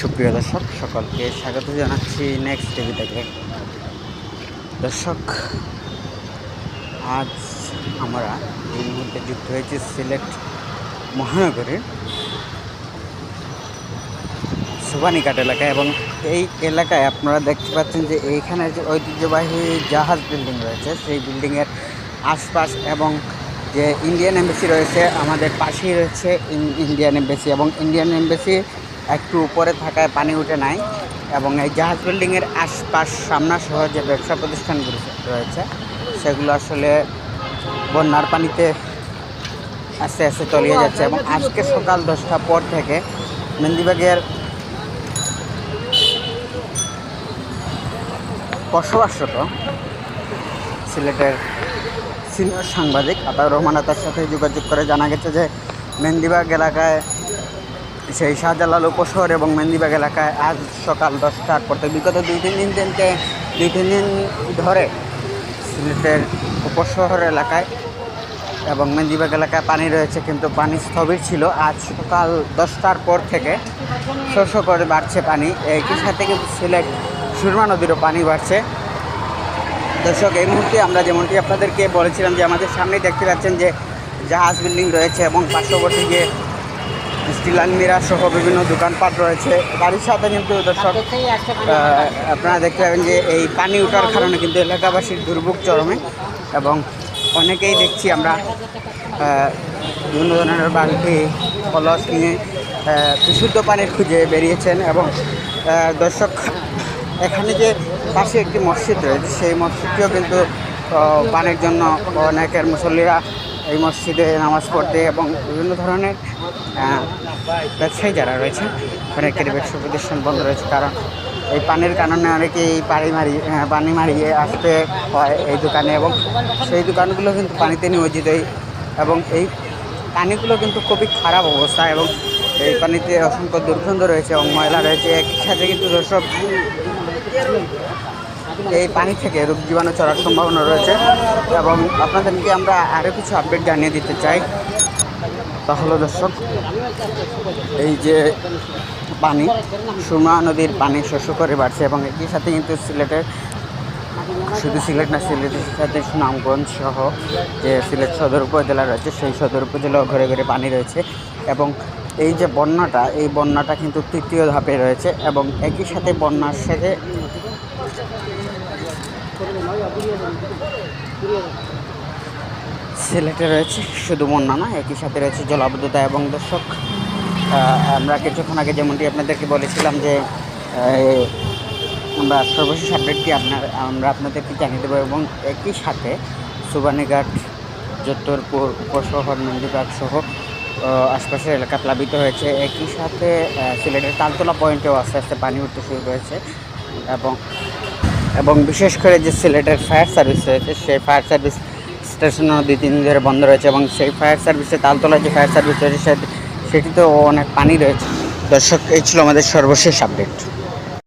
সুপ্রিয় দর্শক সকলকে স্বাগত জানাচ্ছি নেক্সট টিভি থেকে। দর্শক, আজ আমরা এই মুহূর্তে যুক্ত হয়েছি সিলেট মহানগরীর সুবানীঘাট এলাকায়, এবং এই এলাকায় আপনারা দেখতে পাচ্ছেন যে এইখানে যে ঐতিহ্যবাহী জাহাজ বিল্ডিং রয়েছে, সেই বিল্ডিংয়ের আশপাশ এবং যে ইন্ডিয়ান এমবেসি রয়েছে আমাদের পাশেই রয়েছে ইন্ডিয়ান এমবেসি, এবং ইন্ডিয়ান এমবেসি একটু উপরে থাকায় পানি উঠে নাই, এবং এই জাহাজ বিল্ডিংয়ের আশপাশ সামনাসহ যে ব্যবসা প্রতিষ্ঠানগুলো রয়েছে সেগুলো আসলে বন্যার পানিতে আস্তে আস্তে তলিয়ে যাচ্ছে। এবং আজকে সকাল 10টার পর থেকে মেহেন্দিবাগের বসবাসরত সিলেটের সিনিয়র সাংবাদিক আতাউর রহমান তার সাথে যোগাযোগ করে জানা গেছে যে মেহেন্দিবাগ এলাকায় সেই শাহজালাল উপশহর এবং মেহেন্দিবাগ এলাকায় আজ সকাল 10টার পর থেকে বিগত দুই তিন দিন ধরে সিলেটের উপশহর এলাকায় এবং মেহেন্দিবাগ এলাকায় পানি রয়েছে, কিন্তু পানি স্থবির ছিল। আজ সকাল 10টার পর থেকে শস্য করে বাড়ছে পানি। একই সাথে কিন্তু সিলেট সুরমা নদীরও পানি বাড়ছে। দর্শক, এই মুহূর্তে আমরা যেমনটি আপনাদেরকে বলেছিলাম যে আমাদের সামনেই দেখতে পাচ্ছেন যে জাহাজ বিল্ডিং রয়েছে এবং পার্শ্ববর্তী যে স্টিল আলমিরা সহ বিভিন্ন দোকানপাট রয়েছে। বাড়ির সাথে কিন্তু দর্শক আপনারা দেখতে পাবেন যে এই পানি ওঠার কারণে কিন্তু এলাকাবাসীর দুর্ভোগ চরমে, এবং অনেকেই দেখছি আমরা বিভিন্ন ধরনের বালতি কলস নিয়ে বিশুদ্ধ পানির খুঁজে বেরিয়েছেন। এবং দর্শক, এখানে যে পাশে একটি মসজিদ রয়েছে সেই মসজিদটিও কিন্তু পানির জন্য অনেকের মুসল্লিরা এই মসজিদে নামাজ পড়তে এবং বিভিন্ন ধরনের ব্যবসায়ী যারা রয়েছে অনেকের ব্যবসা প্রতিষ্ঠান বন্ধ রয়েছে, কারণ এই পানির কারণে অনেকেই পানি মারিয়ে আসতে হয় এই দোকানে, এবং সেই দোকানগুলো কিন্তু পানিতে নিয়োজিত। এবং এই পানিগুলো কিন্তু খুবই খারাপ অবস্থা, এবং এই পানিতে অসংখ্য দুর্গন্ধ রয়েছে এবং ময়লা রয়েছে। একই সাথে কিন্তু দর্শক এই পানি থেকে রোগ জীবাণু ছড়ার সম্ভাবনা রয়েছে। এবং আপনাদেরকে আমরা আরও কিছু আপডেট জানিয়ে দিতে চাই। তাহলে দর্শক, এই যে পানি সুরমা নদীর পানি শস্য করে বাড়ছে, এবং একই সাথে কিন্তু সিলেটের শুধু সিলেট না, সিলেটের সাথে সুনামগঞ্জ সহ যে সিলেট সদর উপজেলা রয়েছে সেই সদর উপজেলাও ঘরে ঘরে পানি রয়েছে। এবং এই যে বন্যাটা, এই বন্যাটা কিন্তু তৃতীয় ধাপে রয়েছে, এবং একই সাথে বন্যার সাথে সিলেটে রয়েছে শুধু বন্যা না, একই সাথে রয়েছে জলাবদ্ধতা। এবং দর্শক, আমরা কিছুক্ষণ আগে যেমনটি আপনাদেরকে বলেছিলাম যে আমরা সর্বশেষ আপডেটটি আমরা আপনাদেরকে জানিয়ে দেবো, এবং একই সাথে সুবানীঘাট, যত্তরপুর উপশহর, মেহেন্দিবাগ সহ আশপাশের এলাকা প্লাবিত হয়েছে। একই সাথে সিলেটের তালতলা পয়েন্টেও আস্তে আস্তে পানি উঠতে শুরু করেছে, এবং বিশেষ করে যে সিলেটের ফায়ার সার্ভিস রয়েছে সেই ফায়ার সার্ভিস স্টেশনও 2-3 দিন ধরে বন্ধ রয়েছে, এবং সেই ফায়ার সার্ভিসে তালতলায় যে ফায়ার সার্ভিস রয়েছে সেটিতেও অনেক পানি রয়েছে। দর্শক, এই ছিল আমাদের সর্বশেষ আপডেট।